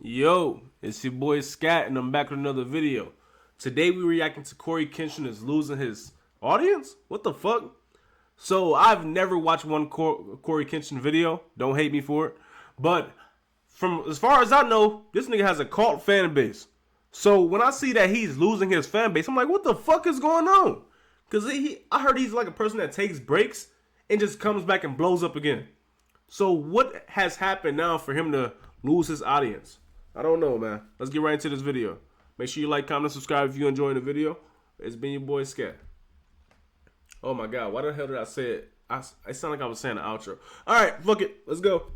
Yo, it's your boy Skat, and I'm back with another video. Today we reacting to CoryxKenshin is losing his audience? What the fuck? So I've never watched one CoryxKenshin video. Don't hate me for it. But from as far as I know, this nigga has a cult fan base. So when I see that he's losing his fan base, I'm like, what the fuck is going on? Because I heard he's like a person that takes breaks and just comes back and blows up again. So what has happened now for him to lose his audience? I don't know, man. Let's get right into this video. Make sure you like, comment, and subscribe if you're enjoying the video. It's been your boy Skat. Oh my god, why the hell did I say it? It sounded like I was saying the outro. Alright, fuck it. Let's go.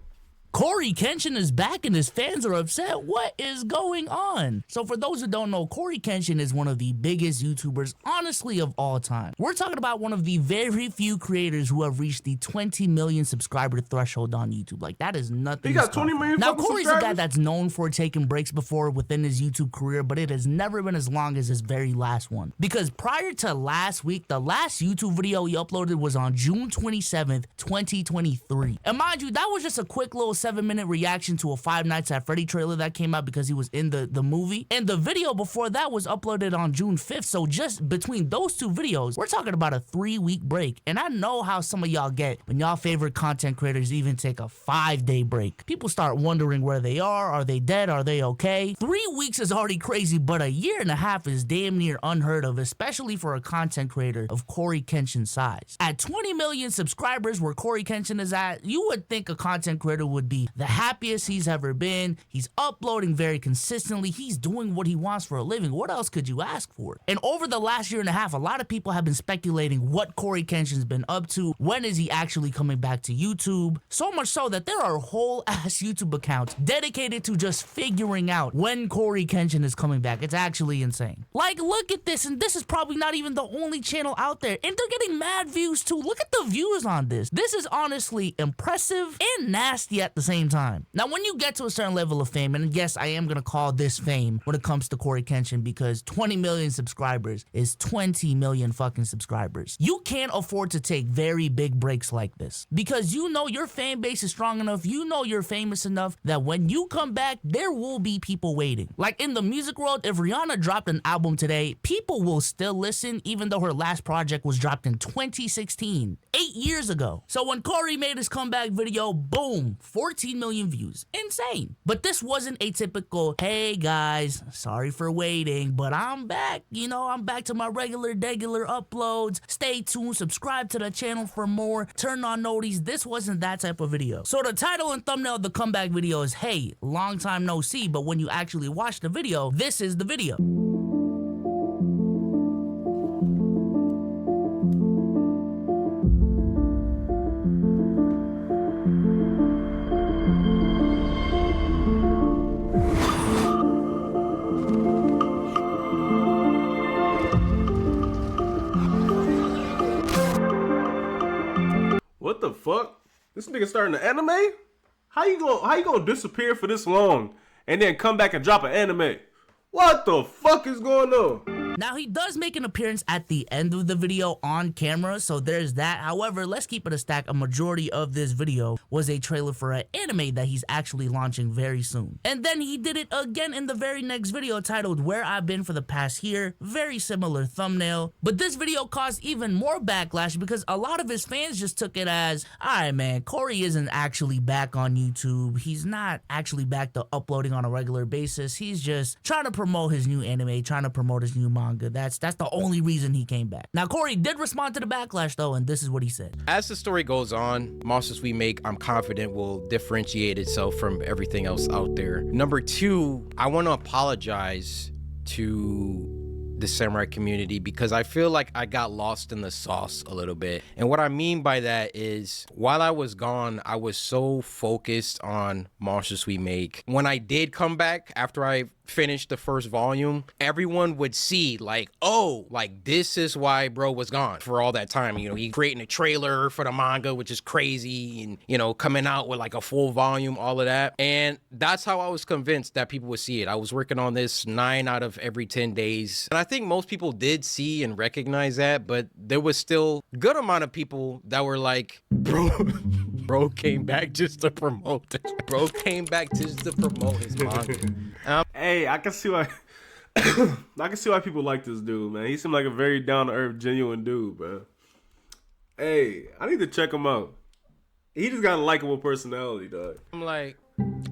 CoryxKenshin is back and his fans are upset. What is going on? So for those who don't know, CoryxKenshin is one of the biggest YouTubers, honestly, of all time. We're talking about one of the very few creators who have reached the 20 million subscriber threshold on YouTube. Like, that is nothing. He got 20 million Now, Cory's a guy subscribers? that's known for taking breaks before within his YouTube career, but it has never been as long as his very last one. Because prior to last week, the last YouTube video he uploaded was on June 27th, 2023. And mind you, that was just a quick little 7-minute reaction to a Five Nights at Freddy trailer that came out because he was in the movie. And the video before that was uploaded on June 5th. So just between those two videos, we're talking about a 3-week break. And I know how some of y'all get when y'all favorite content creators even take a 5-day break. People start wondering where they are. Are they dead? Are they okay? 3 weeks is already crazy, but a year and a half is damn near unheard of, especially for a content creator of CoryxKenshin size. At 20 million subscribers, where CoryxKenshin is at, you would think a content creator would be the happiest he's ever been. He's uploading very consistently. He's doing what he wants for a living. What else could you ask for? And over the last year and a half, a lot of people have been speculating what CoryxKenshin's been up to. When is he actually coming back to YouTube? So much so that there are whole ass YouTube accounts dedicated to just figuring out when CoryxKenshin is coming back. It's actually insane. Like, look at this, and this is probably not even the only channel out there, and they're getting mad views too. Look at the views on this. This is honestly impressive and nasty at the same time. Now, when you get to a certain level of fame, and yes, I am gonna call this fame when it comes to CoryxKenshin, because 20 million subscribers is 20 million fucking subscribers. You can't afford to take very big breaks like this, because you know your fan base is strong enough, you know you're famous enough that when you come back, there will be people waiting. Like in the music world, if Rihanna dropped an album today, people will still listen even though her last project was dropped in 2016, 8 years ago. So when Cory made his comeback video, boom, 14 million views. Insane. But this wasn't a typical, hey guys, sorry for waiting, but I'm back. You know, I'm back to my regular uploads. Stay tuned, subscribe to the channel for more, turn on noties. This wasn't that type of video. So the title and thumbnail of the comeback video is, hey, long time no see, but when you actually watch the video, this is the video. What the fuck? This nigga starting an anime? How you gonna disappear for this long and then come back and drop an anime? What the fuck is going on? Now, he does make an appearance at the end of the video on camera, so there's that. However, let's keep it a stack. A majority of this video was a trailer for an anime that he's actually launching very soon. And then he did it again in the very next video titled Where I've Been for the Past Year. Very similar thumbnail. But this video caused even more backlash because a lot of his fans just took it as, alright man, Cory isn't actually back on YouTube. He's not actually back to uploading on a regular basis. He's just trying to promote his new anime, trying to promote his new manga. That's the only reason he came back. Now, Cory did respond to the backlash though, and this is what he said. As the story goes on, monsters we make, I'm confident, will differentiate itself from everything else out there. Number two, I want to apologize to the samurai community because I feel like I got lost in the sauce a little bit. And what I mean by that is, while I was gone, I was so focused on monsters we make. When I did come back after I finished the first volume, everyone would see like, oh, like this is why bro was gone for all that time. You know, he creating a trailer for the manga, which is crazy, and you know, coming out with like a full volume, all of that. And that's how I was convinced that people would see it. I was working on this 9 out of every 10 days. And I think most people did see and recognize that, but there was still a good amount of people that were like, bro, Bro came back just to promote it. Bro came back just to promote his manga. Hey, I can see why. I can see why people like this dude, man. He seemed like a very down to earth, genuine dude, man. Hey, I need to check him out. He just got a likable personality, dog. I'm like,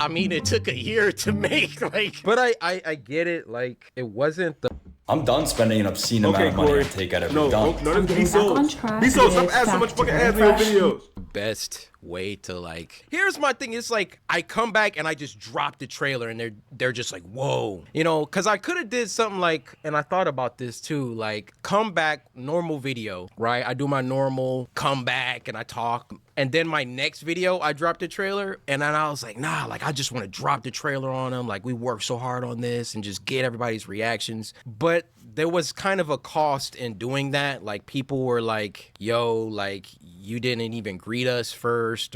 I mean, it took a year to make, like, but I get it. Like, it wasn't the. I'm done spending an obscene amount of money Cory. on take edit. No, Done. be so. Stop adding so much fucking ads in your videos. Best way to, like, here's my thing. It's like I come back and I just drop the trailer and they're just like, whoa, you know, because I could have did something like, and I thought about this too, like come back, normal video, right? I do my normal come back and I talk, and then my next video I drop the trailer, and then I was like, nah, like I just want to drop the trailer on them, like we worked so hard on this and just get everybody's reactions. But there was kind of a cost in doing that. Like people were like, yo, like you didn't even greet us first,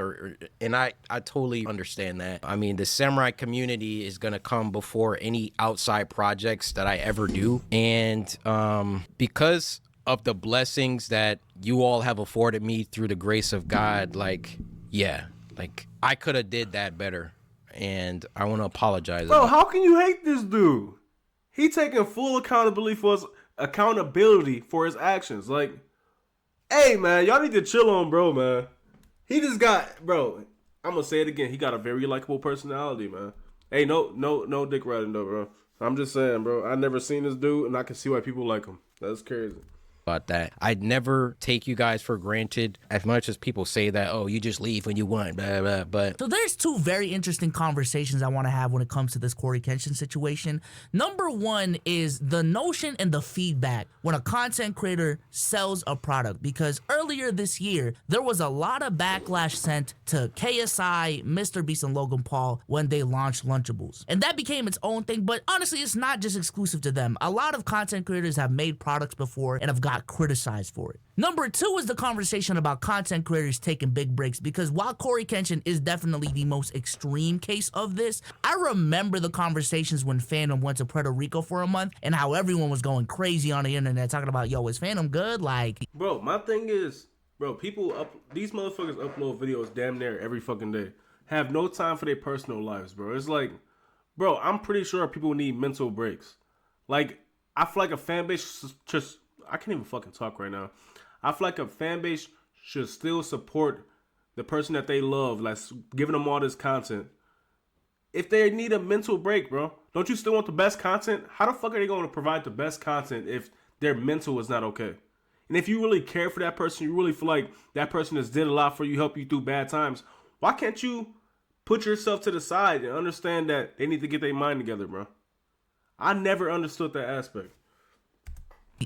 and I totally understand that. I mean, the samurai community is gonna come before any outside projects that I ever do, and because of the blessings that you all have afforded me through the grace of God, like, yeah, like I could have did that better, and I want to apologize. Bro, how can you hate this dude? He taking full accountability for his actions. Like, hey man, y'all need to chill on bro, man. He just got, bro, I'm gonna say it again, he got a very likable personality, man. Hey, no dick riding though, bro. I'm just saying, bro, I never seen this dude and I can see why people like him. That's crazy. About that, I'd never take you guys for granted as much as people say that, oh, you just leave when you want, blah, blah, but So there's two very interesting conversations I want to have when it comes to this CoryxKenshin situation. Number one is the notion and the feedback when a content creator sells a product, because earlier this year there was a lot of backlash sent to KSI, Mr. Beast, and Logan Paul when they launched Lunchables, and that became its own thing. But honestly, it's not just exclusive to them. A lot of content creators have made products before and have got criticized for it. Number two is the conversation about content creators taking big breaks, because while CoryxKenshin is definitely the most extreme case of this, I remember the conversations when Fanum went to Puerto Rico for a month and how everyone was going crazy on the internet talking about, yo, is Fanum good? Like, bro, my thing is, bro, these motherfuckers upload videos damn near every fucking day. Have no time for their personal lives, bro. It's like, bro, I'm pretty sure people need mental breaks. Like, I feel like a fan base just, I can't even fucking talk right now. I feel like a fan base should still support the person that they love, like giving them all this content. If they need a mental break, bro, don't you still want the best content? How the fuck are they going to provide the best content if their mental is not okay? And if you really care for that person, you really feel like that person has did a lot for you, help you through bad times, why can't you put yourself to the side and understand that they need to get their mind together, bro? I never understood that aspect.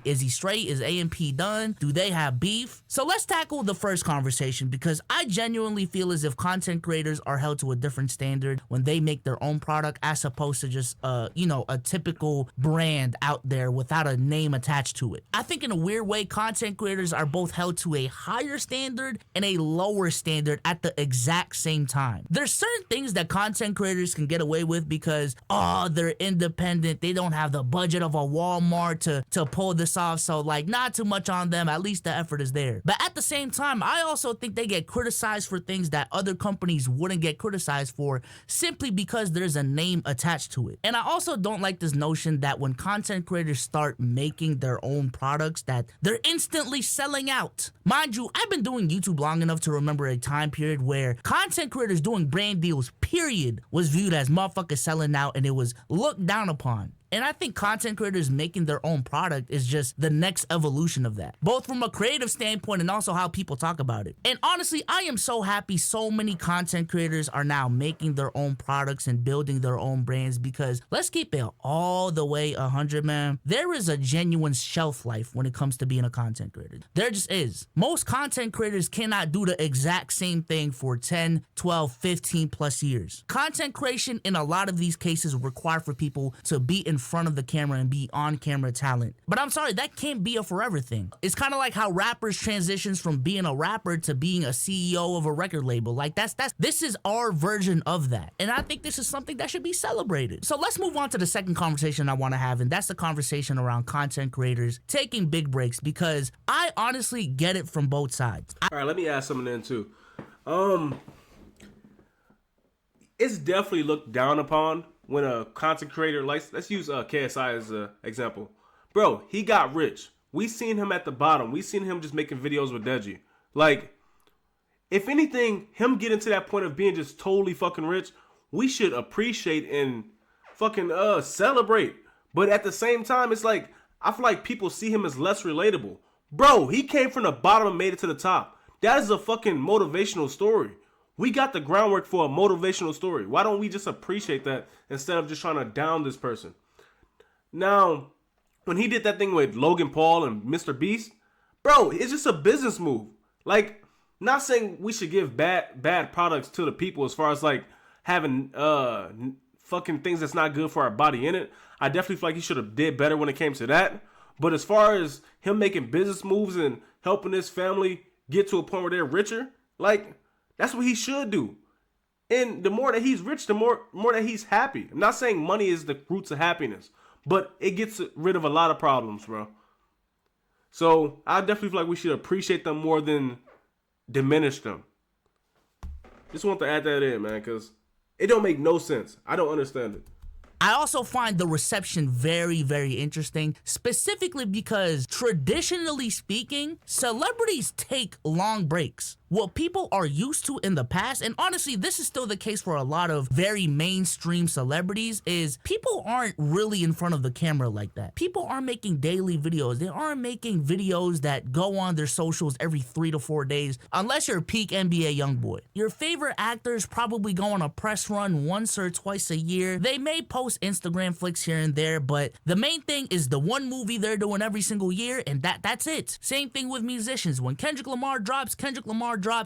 is he straight? Is AMP done? Do they have beef? So let's tackle the first conversation, because I genuinely feel as if content creators are held to a different standard when they make their own product as opposed to just, you know, a typical brand out there without a name attached to it. I think in a weird way, content creators are both held to a higher standard and a lower standard at the exact same time. There's certain things that content creators can get away with because, oh, they're independent. They don't have the budget of a Walmart to pull this off, so like not too much on them, at least the effort is there. But at the same time, I also think they get criticized for things that other companies wouldn't get criticized for simply because there's a name attached to it. And I also don't like this notion that when content creators start making their own products that they're instantly selling out. Mind you, I've been doing YouTube long enough to remember a time period where content creators doing brand deals, period, was viewed as motherfuckers selling out and it was looked down upon. And I think content creators making their own product is just the next evolution of that, both from a creative standpoint and also how people talk about it. And honestly, I am so happy so many content creators are now making their own products and building their own brands, because let's keep it all the way 100, man. There is a genuine shelf life when it comes to being a content creator. There just is. Most content creators cannot do the exact same thing for 10, 12, 15 plus years. Content creation in a lot of these cases require for people to be in front of the camera and be on camera talent. But I'm sorry, that can't be a forever thing. It's kind of like how rappers transitions from being a rapper to being a CEO of a record label. Like this is our version of that. And I think this is something that should be celebrated. So let's move on to the second conversation I want to have, and that's the conversation around content creators taking big breaks, because I honestly get it from both sides. All right, let me add something in too. It's definitely looked down upon when a content creator, like, let's use KSI as an example. Bro, he got rich. We seen him at the bottom. We seen him just making videos with Deji. Like, if anything, him getting to that point of being just totally fucking rich, we should appreciate and fucking celebrate. But at the same time, it's like, I feel like people see him as less relatable. Bro, he came from the bottom and made it to the top. That is a fucking motivational story. We got the groundwork for a motivational story. Why don't we just appreciate that instead of just trying to down this person? Now, when he did that thing with Logan Paul and Mr. Beast, bro, it's just a business move. Like, not saying we should give bad products to the people as far as like having fucking things that's not good for our body in it. I definitely feel like he should have did better when it came to that. But as far as him making business moves and helping his family get to a point where they're richer, like, that's what he should do. And the more that he's rich, the more that he's happy. I'm not saying money is the roots of happiness, but it gets rid of a lot of problems, bro. So I definitely feel like we should appreciate them more than diminish them. Just want to add that in, man, because it don't make no sense. I don't understand it. I also find the reception very, very interesting, specifically because traditionally speaking, celebrities take long breaks. What people are used to in the past, and honestly, this is still the case for a lot of very mainstream celebrities, is people aren't really in front of the camera like that. People aren't making daily videos. They aren't making videos that go on their socials every 3 to 4 days, unless you're peak NBA YoungBoy. Your favorite actors probably go on a press run once or twice a year. They may post Instagram flicks here and there, but the main thing is the one movie they're doing every single year, and that's it. Same thing with musicians. When Kendrick Lamar drops,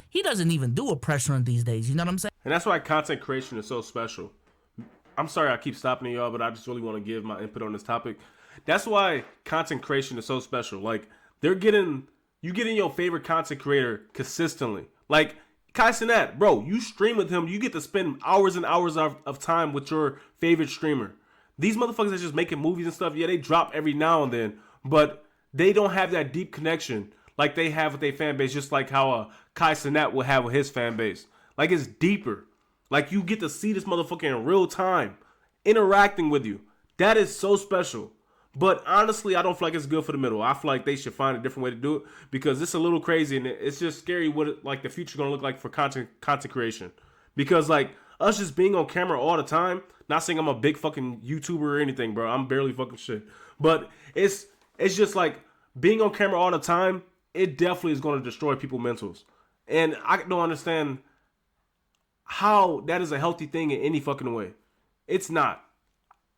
he doesn't even do a press run these days, you know what I'm saying? And that's why content creation is so special. I'm sorry I keep stopping y'all, but I just really want to give my input on this topic. That's why content creation is so special. Like, you getting your favorite content creator consistently. Like, 𝙏𝙼𝙖𝙧, bro, you stream with him, you get to spend hours and hours of time with your favorite streamer. These motherfuckers that's just making movies and stuff, yeah, they drop every now and then, but they don't have that deep connection like they have with their fan base, just like how 𝙏𝙼𝙧 will have with his fan base. Like, it's deeper. Like, you get to see this motherfucker in real time, interacting with you. That is so special. But honestly, I don't feel like it's good for the middle. I feel like they should find a different way to do it because it's a little crazy and it's just scary what like the future gonna look like for content creation. Because like us just being on camera all the time, not saying I'm a big fucking YouTuber or anything, bro. I'm barely fucking shit. But it's just like being on camera all the time, it definitely is gonna destroy people's mentals. And I don't understand how that is a healthy thing in any fucking way. It's not.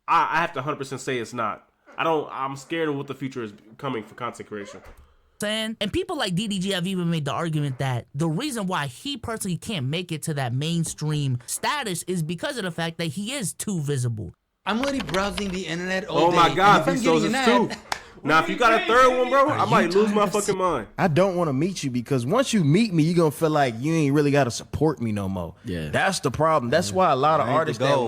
I have to 100% say it's not. I'm scared of what the future is coming for content creation. And people like DDG have even made the argument that the reason why he personally can't make it to that mainstream status is because of the fact that he is too visible. I'm literally browsing the internet all day. Oh my God, these those is two. Now, if you got a third one, bro, I might lose my fucking mind. I don't want to meet you because once you meet me, you're going to feel like you ain't really got to support me no more. Yeah. That's the problem. That's why a lot of artists that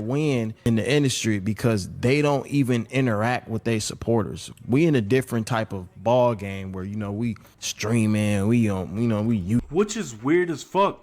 win in the industry because they don't even interact with their supporters. We in a different type of ball game where, we streaming, Which is weird as fuck.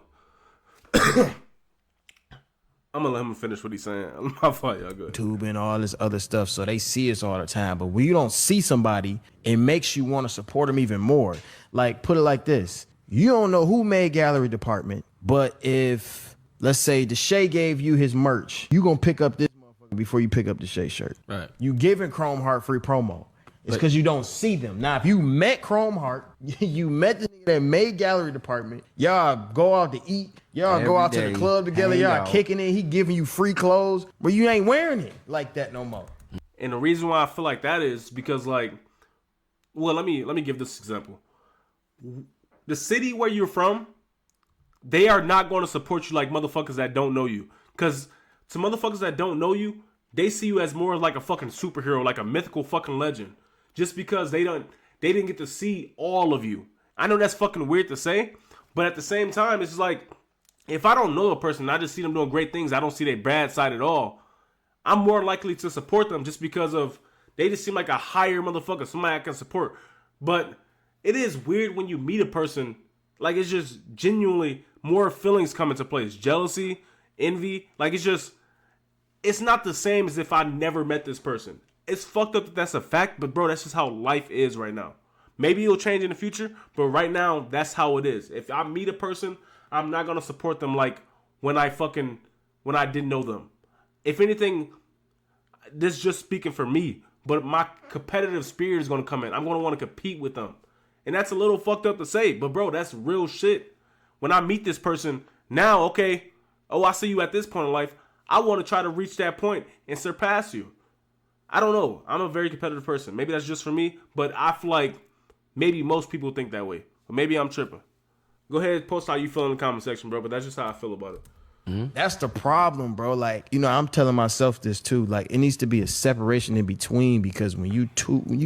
I'm gonna let him finish what he's saying. My fault, y'all good. YouTube and all this other stuff, so they see us all the time. But when you don't see somebody, it makes you want to support them even more. Like, put it like this. You don't know who made Gallery Department, but if, let's say, 𝙏𝙗 gave you his merch, you gonna pick up this motherfucker before you pick up the 𝙏𝙗 shirt. Right. You giving Chrome Heart free promo. It's because you don't see them. Now, if you met Chrome Heart, you met the nigga that made Gallery Department, y'all go out to eat, y'all go out to the club together, y'all kicking it, he giving you free clothes, but you ain't wearing it like that no more. And the reason why I feel like that is because, like, well, let me give this example. The city where you're from, they are not going to support you like motherfuckers that don't know you. Because to motherfuckers that don't know you, they see you as more like a fucking superhero, like a mythical fucking legend. Just because they didn't get to see all of you. I know that's fucking weird to say, but at the same time, it's just like, if I don't know a person, I just see them doing great things, I don't see their bad side at all, I'm more likely to support them just because of, they just seem like a higher motherfucker, somebody I can support. But it is weird when you meet a person Like, it's just genuinely more feelings come into place. Jealousy, envy. Like, it's not the same as if I never met this person. It's fucked up that that's a fact, but bro, that's just how life is right now. Maybe it'll change in the future, but right now, that's how it is. If I meet a person, I'm not going to support them like when I didn't know them. If anything, this is just speaking for me, but my competitive spirit is going to come in. I'm going to want to compete with them. And that's a little fucked up to say, but bro, that's real shit. When I meet this person, now, okay, I see you at this point in life. I want to try to reach that point and surpass you. I don't know. I'm a very competitive person. Maybe that's just for me, but I feel like maybe most people think that way. But maybe I'm tripping. Go ahead and post how you feel in the comment section, bro, but that's just how I feel about it. That's the problem, bro. Like, I'm telling myself this too. Like, it needs to be a separation in between, because when you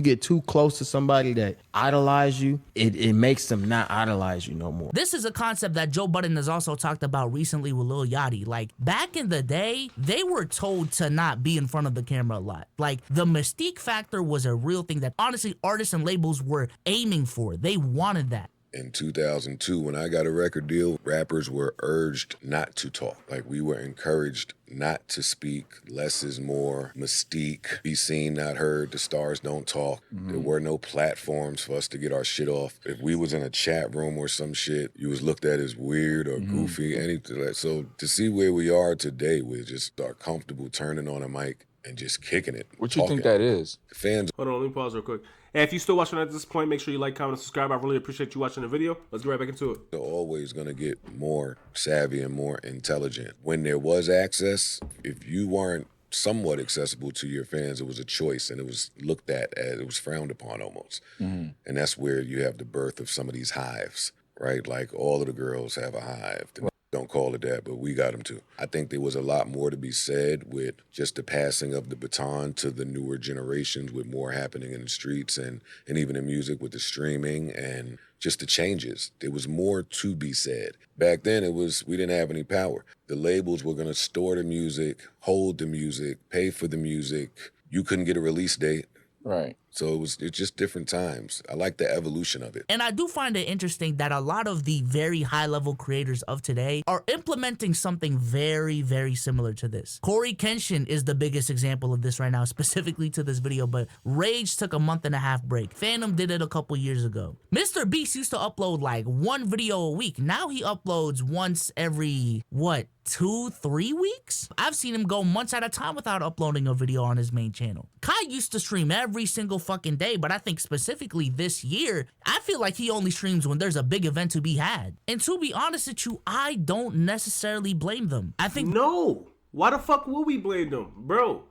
get too close to somebody that idolize you, it makes them not idolize you no more. This is a concept that Joe Budden has also talked about recently with Lil Yachty. Like, back in the day, they were told to not be in front of the camera a lot. Like, the mystique factor was a real thing that honestly artists and labels were aiming for. They wanted that. In 2002, when I got a record deal, rappers were urged not to talk. Like, we were encouraged not to speak. Less is more. Mystique. Be seen, not heard. The stars don't talk. There were no platforms for us to get our shit off. If we was in a chat room or some shit, you was looked at as weird or goofy, anything like that. So to see where we are today, we just are comfortable turning on a mic and just kicking it. What you think that is? Fans. Hold on, let me pause real quick. And if you're still watching at this point, make sure you like, comment, and subscribe. I really appreciate you watching the video. Let's get right back into it. They're always going to get more savvy and more intelligent. When there was access, if you weren't somewhat accessible to your fans, it was a choice, and it was looked at as, it was frowned upon almost. And that's where you have the birth of some of these hives, right? Like, all of the girls have a hive. Don't call it that, but we got them too. I think there was a lot more to be said with just the passing of the baton to the newer generations, with more happening in the streets and even in music with the streaming and just the changes. There was more to be said. Back then, we didn't have any power. The labels were going to store the music, hold the music, pay for the music. You couldn't get a release date. Right. So it's just different times. I like the evolution of it. And I do find it interesting that a lot of the very high-level creators of today are implementing something very, very similar to this. CoryKenshin is the biggest example of this right now, specifically to this video, but Rage took a month-and-a-half break. Fanum did it a couple years ago. Mr. Beast used to upload like one video a week. Now he uploads once every, 2-3 weeks? I've seen him go months at a time without uploading a video on his main channel. Kai used to stream every single fucking day, but I think specifically this year, I feel like he only streams when there's a big event to be had. And to be honest with you, I don't necessarily blame them. I think— No! Why the fuck will we blame them? Bro,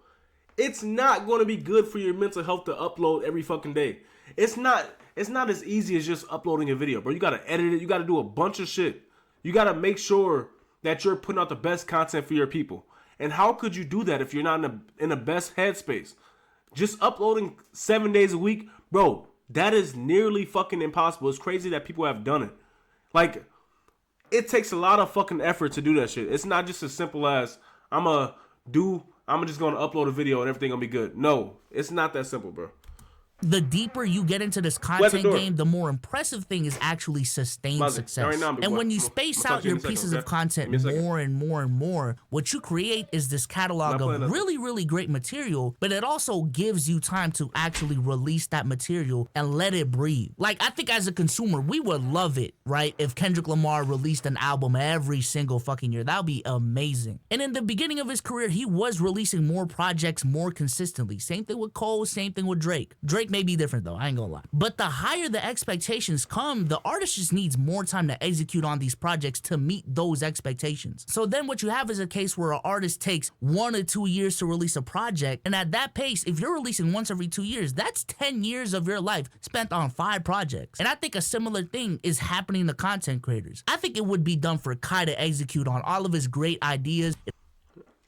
it's not going to be good for your mental health to upload every fucking day. It's not as easy as just uploading a video, bro. You got to edit it. You got to do a bunch of shit. You got to make sure that you're putting out the best content for your people. And how could you do that if you're not in the best headspace? Just uploading 7 days a week, bro, that is nearly fucking impossible. It's crazy that people have done it. Like, it takes a lot of fucking effort to do that shit. It's not just as simple as I'm just gonna upload a video and everything gonna be good. No, it's not that simple, bro. The deeper you get into this content game, the more impressive thing is actually sustained success. And when you space out your pieces of content more and more and more, what you create is this catalog of really, really great material, but it also gives you time to actually release that material and let it breathe. Like, I think as a consumer, we would love it, right? If Kendrick Lamar released an album every single fucking year, that would be amazing. And in the beginning of his career, he was releasing more projects more consistently. Same thing with Cole, same thing with Drake. Drake may be different though, I ain't gonna lie. But the higher the expectations come, the artist just needs more time to execute on these projects to meet those expectations. So then what you have is a case where an artist takes 1 or 2 years to release a project, and at that pace, if you're releasing once every 2 years, that's 10 years of your life spent on 5 projects. And I think a similar thing is happening to content creators. I think it would be done for Kai to execute on all of his great ideas.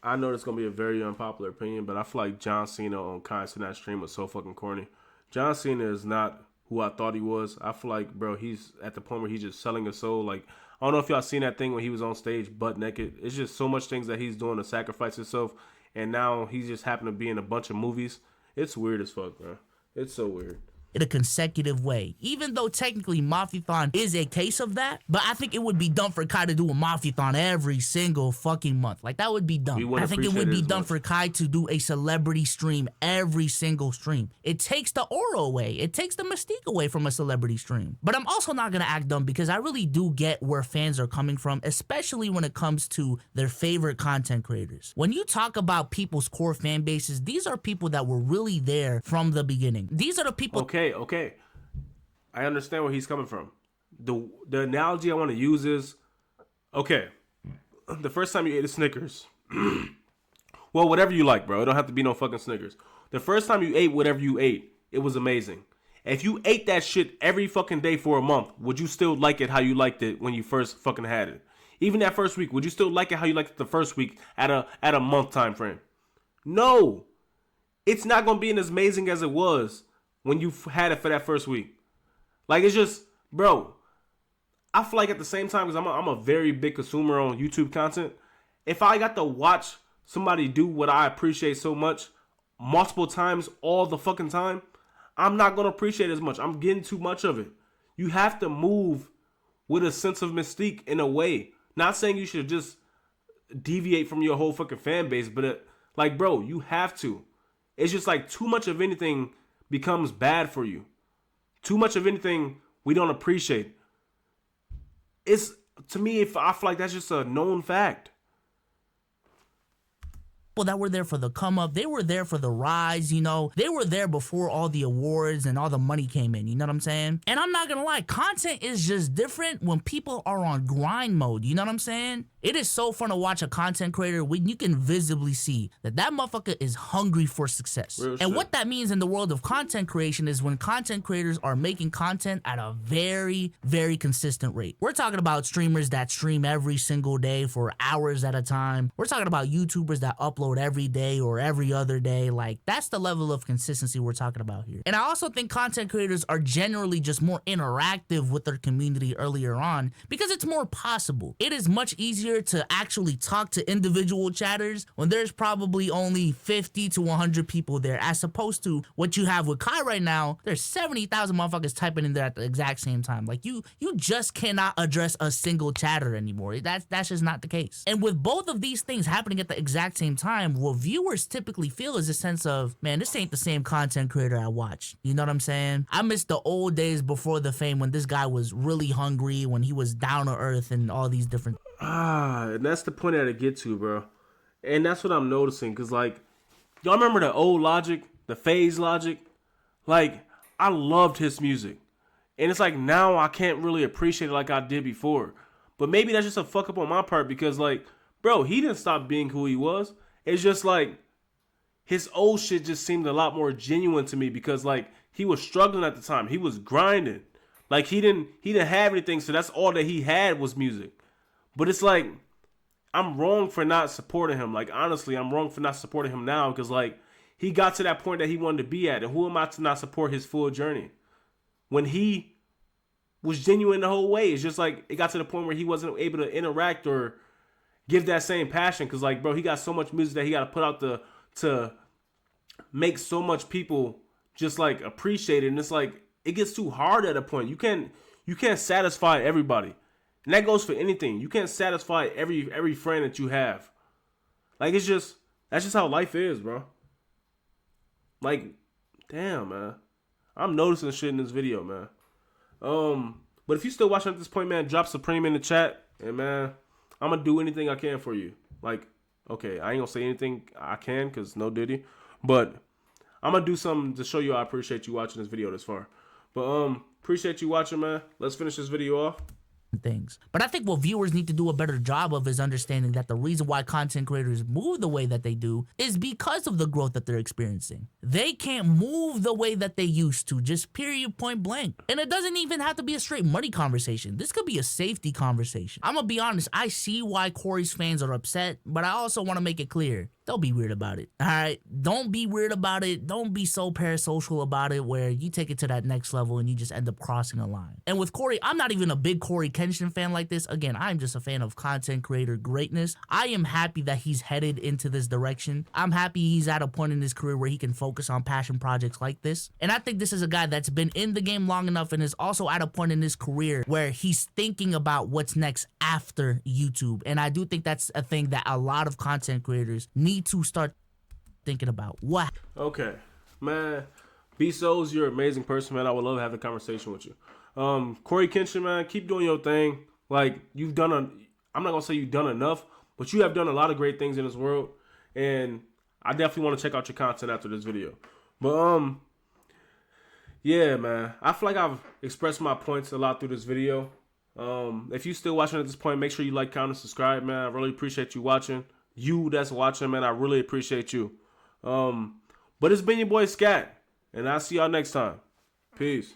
I know it's gonna be a very unpopular opinion, but I feel like John Cena on Kai Cenat stream was so fucking corny. John Cena is not who I thought he was. I feel like, bro, he's at the point where he's just selling his soul. Like, I don't know if y'all seen that thing when he was on stage butt naked. It's just so much things that he's doing to sacrifice himself, and now he's just happened to be in a bunch of movies. It's weird as fuck, bro. It's so weird. in a consecutive way. Even though technically Mafia-thon is a case of that, but I think it would be dumb for Kai to do a Mafia-thon every single fucking month. Like, that would be dumb. I think it would be dumb for Kai to do a celebrity stream every single stream. It takes the aura away. It takes the mystique away from a celebrity stream. But I'm also not gonna act dumb because I really do get where fans are coming from, especially when it comes to their favorite content creators. When you talk about people's core fan bases, these are people that were really there from the beginning. These are the people. Okay. I understand where he's coming from. The analogy I want to use is, okay, the first time you ate a Snickers, well, whatever you like, bro. It don't have to be no fucking Snickers. The first time you ate whatever you ate, it was amazing. If you ate that shit every fucking day for a month, would you still like it how you liked it when you first fucking had it? Even that first week, would you still like it how you liked it the first week at a month time frame? No. It's not going to be as amazing as it was when you had it for that first week. Like, it's just, bro, I feel like at the same time, because I'm a very big consumer on YouTube content, if I got to watch somebody do what I appreciate so much multiple times all the fucking time, I'm not going to appreciate it as much. I'm getting too much of it. You have to move with a sense of mystique in a way. Not saying you should just deviate from your whole fucking fan base, but like, bro, you have to. It's just like too much of anything becomes bad for you. Too much of anything we don't appreciate. It's, to me, if I feel like that's just a known fact. That were there for the come up, they were there for the rise, you know, they were there before all the awards and all the money came in, you know what I'm saying? And I'm not gonna lie, content is just different when people are on grind mode, you know what I'm saying? It is so fun to watch a content creator when you can visibly see that motherfucker is hungry for success. And what that means in the world of content creation is when content creators are making content at a very, very consistent rate. We're talking about streamers that stream every single day for hours at a time. We're talking about YouTubers that upload every day or every other day. Like, that's the level of consistency we're talking about here. And I also think content creators are generally just more interactive with their community earlier on because it's more possible. It is much easier to actually talk to individual chatters when there's probably only 50 to 100 people there, as opposed to what you have with Kai right now. There's 70,000 motherfuckers typing in there at the exact same time. Like, you just cannot address a single chatter anymore. That's just not the case. And with both of these things happening at the exact same time, what viewers typically feel is a sense of, man, this ain't the same content creator I watch. You know what I'm saying? I miss the old days before the fame when this guy was really hungry, when he was down to earth and all these different. And that's the point that I get to, bro. And that's what I'm noticing, because, like, y'all remember the old Logic, the phase Logic? Like, I loved his music. And it's like, now I can't really appreciate it like I did before. But maybe that's just a fuck up on my part, because, like, bro, he didn't stop being who he was. It's just like, his old shit just seemed a lot more genuine to me, because, like, he was struggling at the time. He was grinding. Like, he didn't have anything, so that's all that he had was music. But it's like, I'm wrong for not supporting him. Like, honestly, I'm wrong for not supporting him now, because, like, he got to that point that he wanted to be at. And who am I to not support his full journey? When he was genuine the whole way, it's just like, it got to the point where he wasn't able to interact or give that same passion. Because, like, bro, he got so much music that he got to put out to make so much people just, like, appreciate it. And it's like, it gets too hard at a point. You can't satisfy everybody. And that goes for anything. You can't satisfy every friend that you have. Like, that's just how life is, bro. Like, damn, man. I'm noticing shit in this video, man. But if you still watching at this point, man, drop Supreme in the chat. And, man, I'm going to do anything I can for you. Like, okay, I ain't going to say anything I can because no Diddy. But I'm going to do something to show you I appreciate you watching this video this far. But, appreciate you watching, man. Let's finish this video off. Things. But I think what viewers need to do a better job of is understanding that the reason why content creators move the way that they do is because of the growth that they're experiencing. They can't move the way that they used to, just period, point blank. And it doesn't even have to be a straight money conversation. This could be a safety conversation. I'm gonna be honest, I see why Cory's fans are upset, but I also want to make it clear. don't be weird about it. All right, don't be weird about it. Don't be so parasocial about it where you take it to that next level and you just end up crossing a line. And with Cory, I'm not even a big CoryKenshin fan like this. Again, I'm just a fan of content creator greatness. I am happy that he's headed into this direction. I'm happy he's at a point in his career where he can focus on passion projects like this. And I think this is a guy that's been in the game long enough and is also at a point in his career where he's thinking about what's next after YouTube. And I do think that's a thing that a lot of content creators need to start thinking about. What? Okay, man. 𝙏𝙝𝙖𝙣, you're an amazing person, man. I would love to have a conversation with you. CoryKenshin, man, keep doing your thing. Like, you've done I'm not gonna say you've done enough, but you have done a lot of great things in this world, and I definitely want to check out your content after this video. But yeah, man, I feel like I've expressed my points a lot through this video. If you still watching at this point, make sure you like, comment, and subscribe, man. I really appreciate you watching. You that's watching, man, I really appreciate you. But it's been your boy Skat, and I'll see y'all next time. Peace.